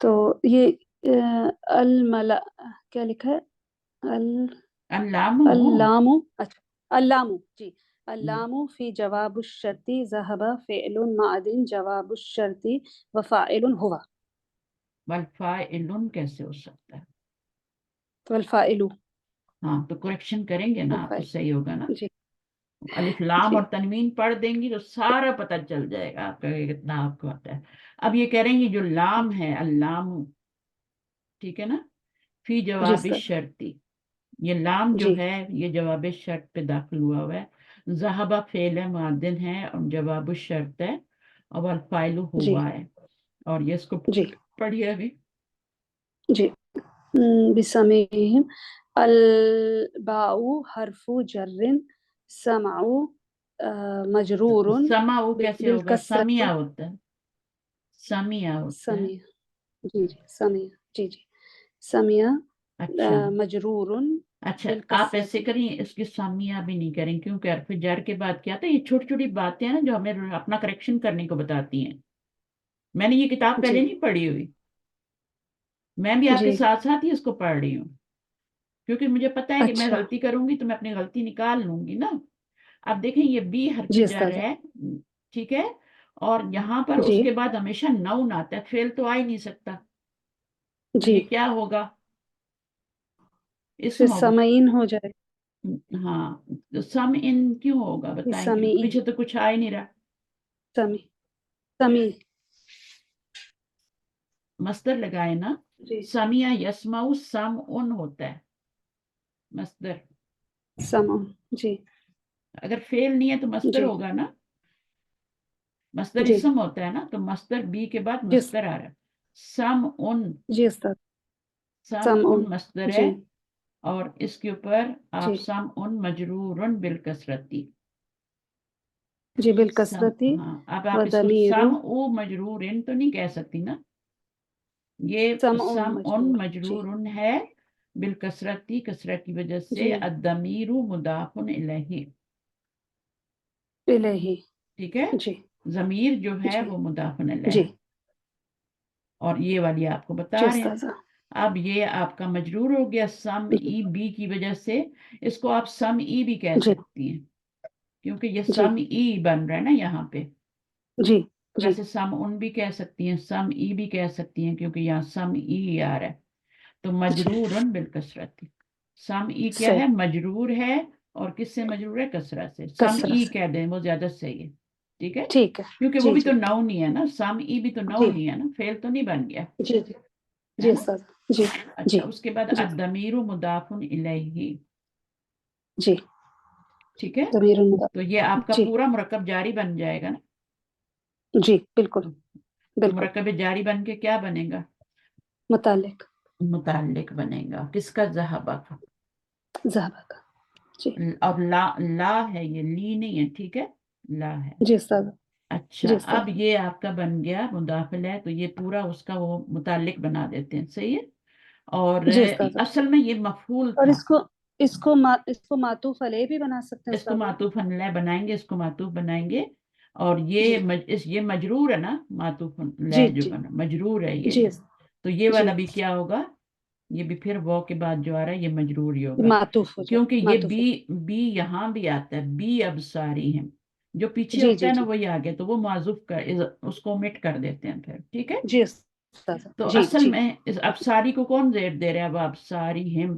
तो ये अल मला क्या लिखा है? अल अल्लामो। अल्लामु। अच्छा अल्लामु जी। अल्लामु फी जवाब शर्ती ज़हबा फ़िअलुन मादिन जवाब शर्ती व फ़ाइलुन हुवा। वल्फाइलुन कैसे हो सकता है? वल फ़ाइलु। हाँ, तो करेक्शन करेंगे ना वल आप तो फ़ाइल। सही होगा ना। जी अलिफ लाम जी और तनवीन पढ़ देंगी तो सारा पता चल जाएगा आपका कि कितना आपको आता है। अब ये कह रहे हैं कि जो लाम है अल्लाम, ठीक है ना, फी जी जवाबी उस्ताद। शर्ती, ये लाम जो जी है ये जवाब शर्त पे दाखिल हुआ है। जहाबा फेल है, मुअद्दिन है, और जवाब शर्त है, और वल फाइलु जी हुआ है। और ये इसको जी पढ़िए अभी। जी। बिसमीहिम। अल बाउ हरफु जर्रिन समाउ मजरूरुन समाऊ कैसे बिल होगा? समिया कसरती। होता है, समिया होता है। समिया। जी जी समिया। जी जी समिया अच्छा। मजरूरुन अच्छा, बिल आप ऐसे कसरती। करिए, इसकी सामिया भी नहीं करें, क्योंकि हरफ जर के बाद क्या था, ये छोटी छोटी बातें हैं ना जो हमें अपना करेक्शन करने को बताती हैं। मैंने ये किताब जी पहले नहीं पढ़ी हुई, मैं भी आपके जी साथ साथ ही इसको पढ़ रही हूँ, क्योंकि मुझे पता है कि मैं अच्छा। गलती करूंगी तो मैं अपनी गलती निकाल लूंगी ना। अब देखें, ये बी हरफ जी जर उस्ताद। है, ठीक है, और यहाँ पर जी उसके बाद हमेशा नाउन आता है, फेल तो आ ही नहीं सकता। तो जी ये क्या होगा? फिर इसम होगा। समईन हो जाए। हाँ, तो सम इन क्यों होगा बताएं, क्योंकि समीन। पीछे तो कुछ आ ही नहीं रहा। समी समी। मस्दर लगाए ना, जी समिया यस्माउ सम उन होता है मस्दर। समो। जी अगर फेल नहीं है तो मस्दर जी होगा ना। मस्दर जी इसम होता है ना, तो मस्दर बी के बाद जी मस्दर आ रहा है। सम उन, जी उस्ताद। सम उन समउन। मस्दर है, जी और इसके ऊपर आप जी सम उन मजरूरन बिल कसरती। जी बिल सम, कसरती हाँ, अब व आप इसको दमीरु। सम ओ मजरूरन तो नहीं कह सकती ना, ये समउन सम उन मजरूर। जी मजरूरन है, बिलकसरती, कसरत की वजह से, जी अद्दमीरु मुदाफुन इलैहि, इलैहि ठीक है। जी जमीर जो है जी वो मुदाफुन इलैहि, जी और ये वाली आपको जी बता रहे हैं। उस्ताद। अब ये आपका मजरूर हो गया सम ई बी की वजह से, इसको आप सम ई भी कह जी सकती हैं, क्योंकि ये जी सम ई बन रहा है ना यहाँ पे। जी जी वैसे सम उन भी कह सकती हैं, सम ई भी कह सकती हैं, क्योंकि यहाँ सम ई आ रहा है। तो मजरूरन बिलकसरती, सम ई क्या सही है, मजरूर है, और किससे मजरूर है, कसरत से। सम कसरत ई से कह दें वो ज्यादा सही है, ठीक है, ठीक है। क्योंकि वो जी भी तो जी नाउन ही है ना, सम ई भी तो जी नाउन ही है ना, फेल तो नहीं बन गया, जी जी है जी ना। उस्ताद। जी अच्छा, जी उसके बाद जी अद्दमीरु मुदाफुन इलैहि, जी ठीक है। ज़मीर मुदा तो ये आपका जी पूरा मुरक्कब जारी बन जाएगा ना। जी बिल्कुल तो बिल्कुल मुरक्कब जारी बन के क्या बनेगा, मुतालिक मुताल्लिक बनेगा, किसका, ज़हबा का। ज़हबा का। जी और ला है, ये ली नहीं है, ठीक है, ला है। जी उस्ताद। अच्छा, जी अब उस्ताद। ये आपका बन गया मुदाफिल है, तो ये पूरा उसका वो मुताल्लिक बना देते हैं, सही है। और जी उस्ताद। असल में ये मफूल और था। इसको मातूफ अलैह भी बना सकते हैं इसको उस्ताद। मातूफ अनलै बनाएंगे, इसको मातूफ बनाएंगे। और जी ये मजरूर है ना, मातूफ जी अनलै जो जी बना मजरूर है ये। जी तो ये जी वाला भी क्या होगा, ये भी फिर वो के बाद जो आ रहा है ये मजरूर ही होगा, मातूफ हो जाए क्योंकि ये मातूफ बी, हो बी यहाँ भी आता है, बी अब सारी है, जो पीछे जी होता जी है ना जी वही आगे, तो वो माजूफ कर उसको ओमिट कर देते हैं फिर, ठीक है। जी उस्ताद। तो जी असल जी में इस अबसारी को कौन जेड दे रहा है, अब अबसारी हिम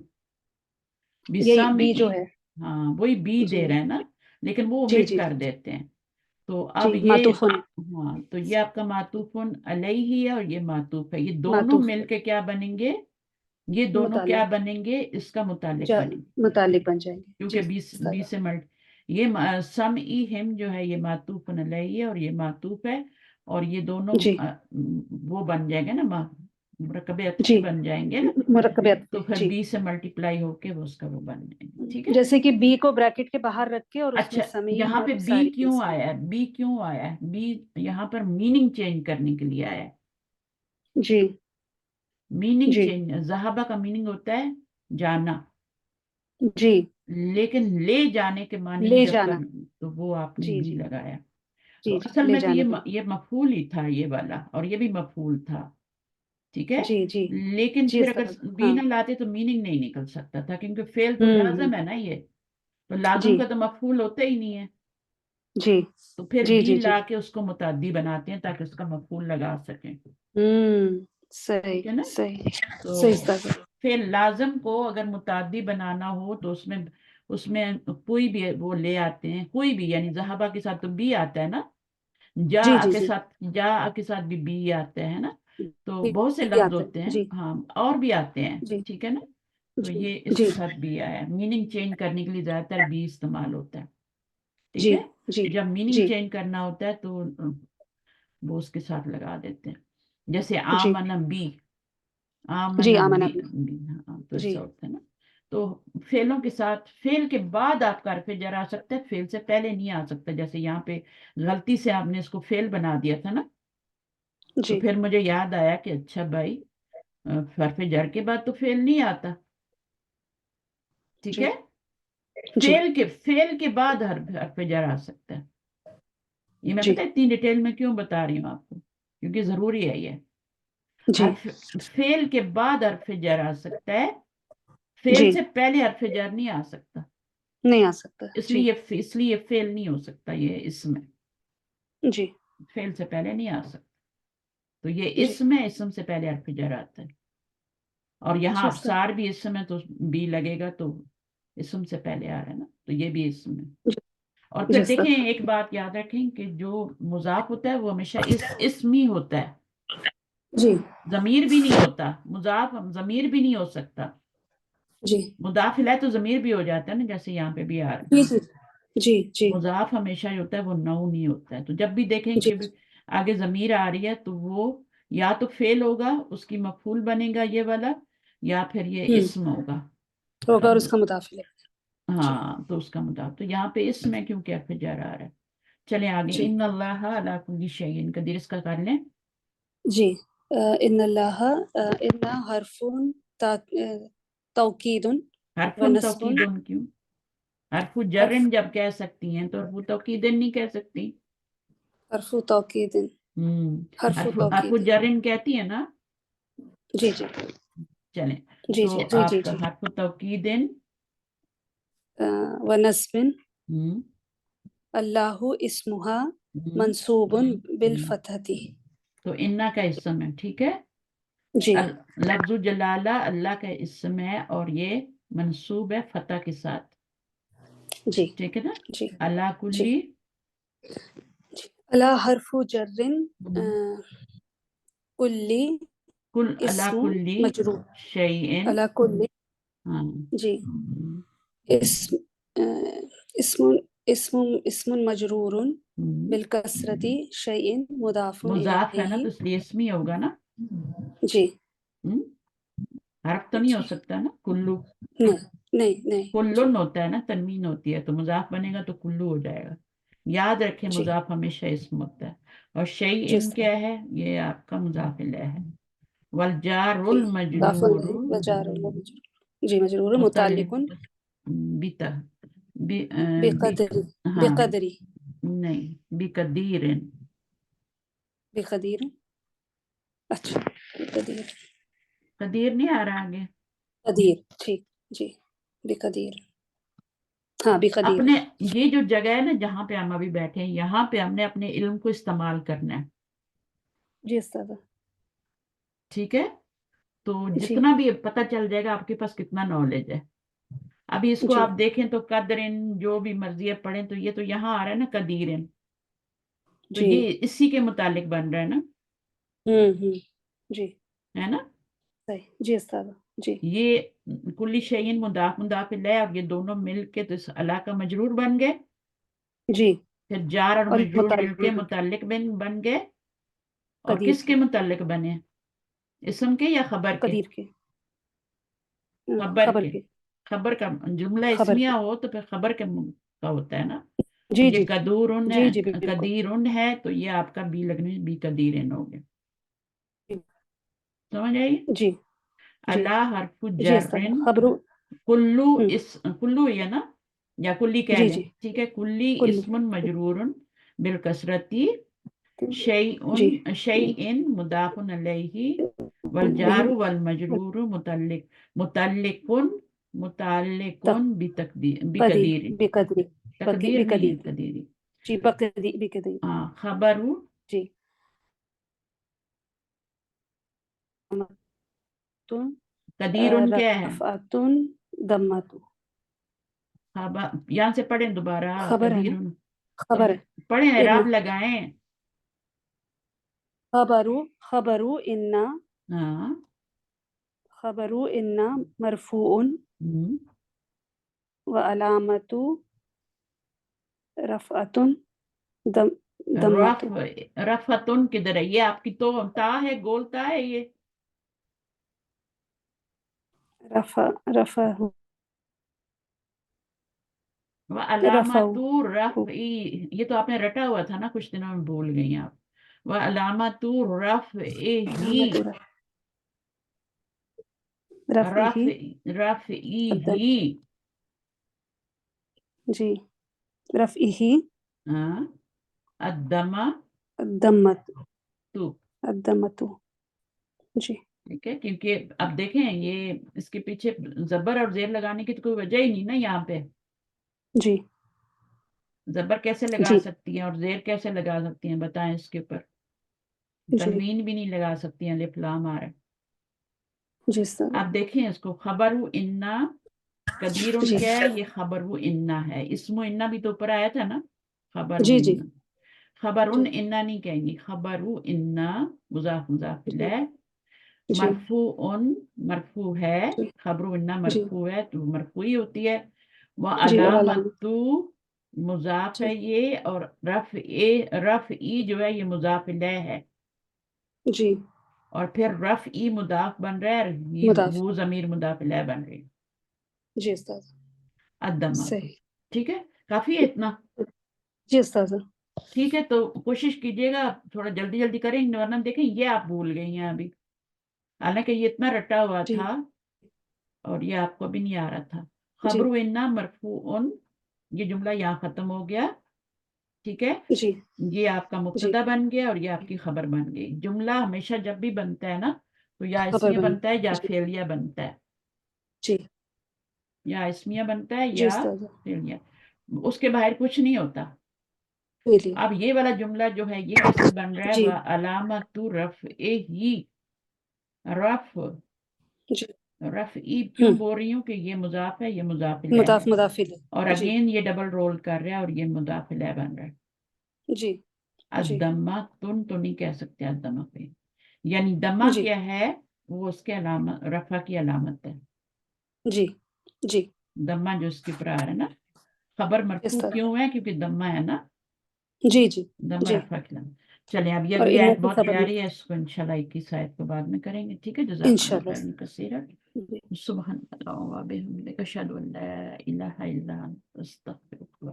यही बिसम बी ई, जो है। हाँ वही बी जी दे रहे हैं ना, लेकिन वो जी ओमिट जी कर जी देते हैं। तो जी अब ये, मातूफ होने हाँ तो ये आपका मातूफुन अलैहि है, और ये मातूफ है, ये दोनों मातूफ मिलके क्या बनेंगे, ये दोनों क्या मुतालिक बनेंगे, इसका मुतालिक बनेंगे, मुतालिक बन जाएंगे। जी क्योंकि बी उस्ताद। से मल्ट, ये सम ई हिम जो है ये मातूफ अलैहि है, और ये मातूफ है, और ये दोनों जी वो बन जाएंगे ना, मुरक्कब अतफी जी बन जाएंगे ना। मुरक्कबियत तो पे फिर जी। बी से मल्टीप्लाई होके वो उसका वो बन जाएंगे, ठीक है। जैसे कि बी को ब्रैकेट के बाहर रख के और उसमें अच्छा, समीम यहाँ और पे बी सारी क्यों इसमें। आया है, बी क्यों आया है, बी यहाँ पर मीनिंग चेंज करने के लिए आया है। जी मीनिंग जी चेंज, जहाबा का मीनिंग होता है जाना, जी लेकिन ले जाने के मानी में ले जब कर, जाना। तो वो आपने जी बी जी लगाया। तो जी जी असल ले में तो जाने के ये मफूल ही था ये वाला, और ये भी मफूल था, ठीक है। जी जी लेकिन जी फिर अगर उस्ताद। बी हाँ ना लाते तो मीनिंग नहीं निकल सकता था, क्योंकि फेल तो लाजम है ना ये, तो जी लाजम का तो मफूल होता ही नहीं है। जी तो फिर जी बी जी जी ला के उसको मुतअद्दी बनाते हैं ताकि उसका मफूल लगा सकें, सही ठीक है ना। सही सही तो उस्ताद। फिर लाजम को अगर मुतअद्दी बनाना हो तो उसमें उसमें कोई भी वो ले आते हैं, कोई भी, यानी जहाबा के साथ तो बी आता है ना, जी जी जी जा के साथ भी बी आते हैं ना। तो जी बहुत से जी लफ्ज आते होते हैं। हैं, जी हाँ और भी आते हैं, जी ठीक है ना। तो जी ये जी इसके साथ भी आया है, मीनिंग चेंज करने के लिए ज्यादातर बी इस्तेमाल होता है, ठीक जी है। जी तो जब मीनिंग जी चेंज करना होता है तो वो उसके साथ लगा देते हैं, जैसे जी आमन बी, जी आमन आमन बी, अपना। हाँ तो जी ऐसा होता है ना। तो फेलों के साथ, फेल के बाद आपका हर्फ जर आ सकता है, फेल से पहले नहीं आ सकता, जैसे यहाँ पे गलती से आपने इसको फेल बना दिया था ना। तो जी फिर मुझे याद आया कि अच्छा भाई, हर्फ जर के बाद तो फेल नहीं आता, ठीक जी है। जी फेल के बाद हर्फ जर आ सकता है। ये मैं जी पता है इतनी डिटेल में क्यों बता रही हूँ आपको, क्योंकि जरूरी है ये। जी हर्फ फेल के बाद हर्फ जर आ सकता है, फेल जी से पहले हर्फ जर नहीं आ सकता, नहीं आ सकता। जी इसलिए फेल नहीं हो सकता ये इसमें, जी फेल से पहले नहीं आ सकता। तो ये जी इसम से पहले हर्फ जर आता है, और यहाँ जी उस्ताद। अबसार भी इसम है तो बी लगेगा, तो इसम से पहले आ रहा है ना, तो ये भी इसम है। जी और जी फिर देखें, उस्ताद। एक बात याद रखें कि जो मुजाफ होता है वो हमेशा इसमी होता है, जी जमीर भी नहीं होता, मुजाफ जमीर भी नहीं हो सकता। जी मुदाफ इलैह तो जमीर भी हो जाता है ना, जैसे यहाँ पे भी आ रहा है। जी जी जी जी मुजाफ हमेशा ही होता है, वो नाउन ही होता है। तो जब भी देखें जी कि आगे जमीर आ रही है तो वो या तो फेल होगा, उसकी मफूल बनेगा ये वाला, या फिर ये इस्म होगा। होगा और अब उसका मुदाफिल है। जी हाँ, तो उसका मुदाफ, तो यहाँ पे इसम है क्योंकि अब फिर जरा आ रहा है। चले आगे, जी इन अल्लाह अला कुल्ली शैइन कदीर, इसका कर लें। जी इन्नल्लाह इन्ना हरफुन तौकीदुन हरफुन व नस्बुन तौकीदुन क्यों? हरफु हर्फ जर्रिन जब कह सकती हैं तो हरफु तौकीदिन नहीं कह सकती। हर्फु तौकीदिन हर्फु हरफु तौकीदिन जर्रिन कहती है ना। जी जी चलें, जी तो जी जी जी आपका जी हरफु तौकीदिन व नस्बिन हम्म अल्लाहु इस्मुहा हम्म, मंसूबुन बिल हम्म, फतहती। तो इन्ना का इस्म है, ठीक है। जी लफ्ज़ु जलाला अल्लाह का इस्म है और ये मंसूब है फतह के साथ, जी ठीक है ना। जी अला जी कुल्ली अला हर्फु जर्रिन हम्म, कुल्ली कुल अला इस्मु कुल्ली मजरूर शैइन। अला कुल्ली हाँ जी इस्म इस्मुन इस्मुन इस्मुन मजरूरुन बिल कसरती शैइन मुदाफुन मुजाफ है ना, इलैहि। तो इसलिए इसमी होगा ना। जी हम्म, हर्फ तो नहीं हो जी सकता ना। कुल्लू, नहीं नहीं नहीं जी कुल्लुन होता है ना, तनवीन होती है, तो मुजाफ बनेगा तो कुल्लू हो जाएगा। याद रखें, जी मुजाफ हमेशा इसम होता है। और शई जी इन क्या है? ये आपका मुजाफ इलैह है। वल जी जारुल मुदाफुन मजरूर इलैहि व जारुल मजरूर जी मजरूर मुतल्लिक मुताल्लिकुन बिता बि, अ, बि बेकदरी हाँ बेकदरी नहीं, बिकदीरिन। बेकदीर अच्छा बेकदीर कदीर नहीं आ रहा आगे। कदीर ठीक जी बेकदीर हाँ बेकदीर अपने ये जो जगह है ना जहाँ पे हम अभी बैठे हैं, यहाँ पे हमने अपने इल्म को इस्तेमाल करना है, जी उस्ताद ठीक है। तो जी जितना भी पता चल जाएगा आपके पास कितना नॉलेज है। अभी इसको जी आप देखें तो कदरिन जो भी मर्जी है पढ़ें, तो ये तो यहाँ आ रहा है ना कदीरिन, तो जी ये इसी के मुतालिक बन रहा है ना, जी है ना। सही जी उस्ताद जी ये कुल्ली शयइन मुदाफ मुदाफ इलैह, और ये दोनों मिलके तो इस अला का मजरूर बन गए। जी फिर जार और और मजरूर मिलके मुताल्लिक मुतालिक बन गए। और कदीर किसके के मुतालिक बने? इसम के या खबर के? कदीर के खबर खबर के। के खबर का जुमला खबर इस्मिया के हो तो फिर खबर के का होता है ना। तो जी ये जी कदूरुन जी जी बिल्कुल कदीरुन है, तो ये आपका बी लगने बी कदीरिन हो गया। समझ आई? जी जी अला हरफु जी उस्ताद जर्रिन खबरू कुल्लू, हम्म इस कुल्लू है ना, या कुल्ली कह जी लें, जी ठीक है। कुल्ली कुल्लू इस्मुन मजरूरुन बिल कसरती जी शैइन मुदाफुन अलैहि वल नहीं जारु वल मजरूरु मुतल्लिकुन तक मुतल्लिकुन कदीर बिकदीर। बेकदरी तकदीर नहीं है, बेकदीर कदीरी। जी बकदी बेकदीर हाँ, खबरु जी तुम कदीरुन क्या है? रफ़अतुन दम्मतु खबर, यहाँ से पढ़ें दोबारा खबर है ना कदीरुन। खबर है पढ़ें, एक एराब मिनट लगाएं। खबरू खबरू इन्ना हाँ खबरू इन्ना मरफूउन हम्म, व अलामतु रफ़अतुन दम रफ दम्मतु रफतुन किधर है? ये आपकी तो ता है, गोल ता है ये। रफ़अहु वह रफ़अहु अलामतु रफ ई, ये तो आपने रटा हुआ था ना, कुछ दिनों में भूल गई आप। वह अलामतु रफ ए ही, अलामतु रफ़इही रफ ई अद्दम ही। जी रफ़इही हाँ, अद्दमा अद्दम्मतु तू, अद्दम्मतु जी ठीक है। क्योंकि अब देखें, ये इसके पीछे जबर और जेर लगाने की तो कोई वजह ही नहीं ना यहाँ पे। जी जबर कैसे लगा जी सकती हैं और जेर कैसे लगा सकती हैं, बताएं इसके ऊपर। जी तनवीन भी नहीं लगा सकती हैं, अलिफ लाम आ रहा है। जी सर आप देखें इसको, खबर इन्ना कदीर जी क्या है? ये खबर इन्ना है। इसमो इन्ना भी तो ऊपर आया था ना, खबर जी जी इन्ना। खबर जी इन्ना नहीं कहेंगी, खबर इन्ना मुजाफ मुजाफ जी इलैह। जी मरफू उन मरफू है, जी खबर इन्ना जी मरफू है तो मरफू ही होती है। वह जी और अलाम अलामतु मुजाफ जी है ये, और रफ ई जो है ये मुजाफ इलैह है। जी और फिर रफ ई मुदाफ बन रहा है, ये मुदाफ वो जमीर मुदाफ इलैह बन रही है। जी उस्ताद अद्दमातु, सही ठीक है। काफी है इतना, जी उस्ताद ठीक है। तो कोशिश कीजिएगा थोड़ा जल्दी जल्दी करें, वरना देखें ये आप भूल गई हैं अभी, हालांकि ये इतना रटा हुआ जी था। اور یہ آپ کو بھی نہیں آ رہا تھا. جی خبر انا مرفوعن، یہ جملہ یہاں ختم ہو گیا. ٹھیک ہے، جی یہ آپ کا جی مبتدا بن گیا اور یہ آپ کی خبر بن گئی. جملہ ہمیشہ جب بھی بنتا ہے نا تو یا خبر اسمیہ بن بنتا ہے یا جی فعلیہ بنتا ہے. جی یا اسمیہ بنتا ہے جی یا استاد فعلیہ، اس کے باہر کچھ نہیں ہوتا. فعلیہ. اب یہ والا جملہ جو ہے یہ کیسے بن رہا ہے؟ جی وَعَلَامَةُ رَفْعِهِ، رفع جی رفعی کیوں بول رہی ہوں کہ یہ مضاف ہے، یہ مضاف الیہ ہے، مضاف الیہ. اور جی اگین یہ ڈبل رول کر رہا ہے اور یہ مضاف الیہ بن رہا ہے. جی جی الدمہ تن تو نہیں کہہ سکتے الدمہ پہ، یعنی دمہ جی کیا ہے؟ وہ اس کے علامت، رفع کی علامت ہے. جی جی دمہ جو اس کے اوپر آ رہا ہے نا، خبر مرفوع استاد. کیوں ہے؟ کیونکہ دمہ ہے نا، جی جی دمہ جی. رفع کی علامت. چلیں اب یہ اور اگلی ان آیت کی بہت خبر میں پیاری ہے، اس کو انشاءاللہ 21 آیت کو بعد میں کریں گے. ٹھیک ہے، جزاک اللہ انشاءاللہ. خیرا کثیرا. جی سبحان اللہ وبحمدہ، اشہد ان لا الہ الا انت، استغفرک.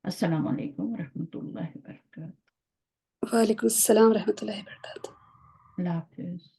السلام علیکم ورحمۃ اللہ وبرکاتہ. وعلیکم السلام ورحمۃ اللہ وبرکاتہ. اللہ حافظ.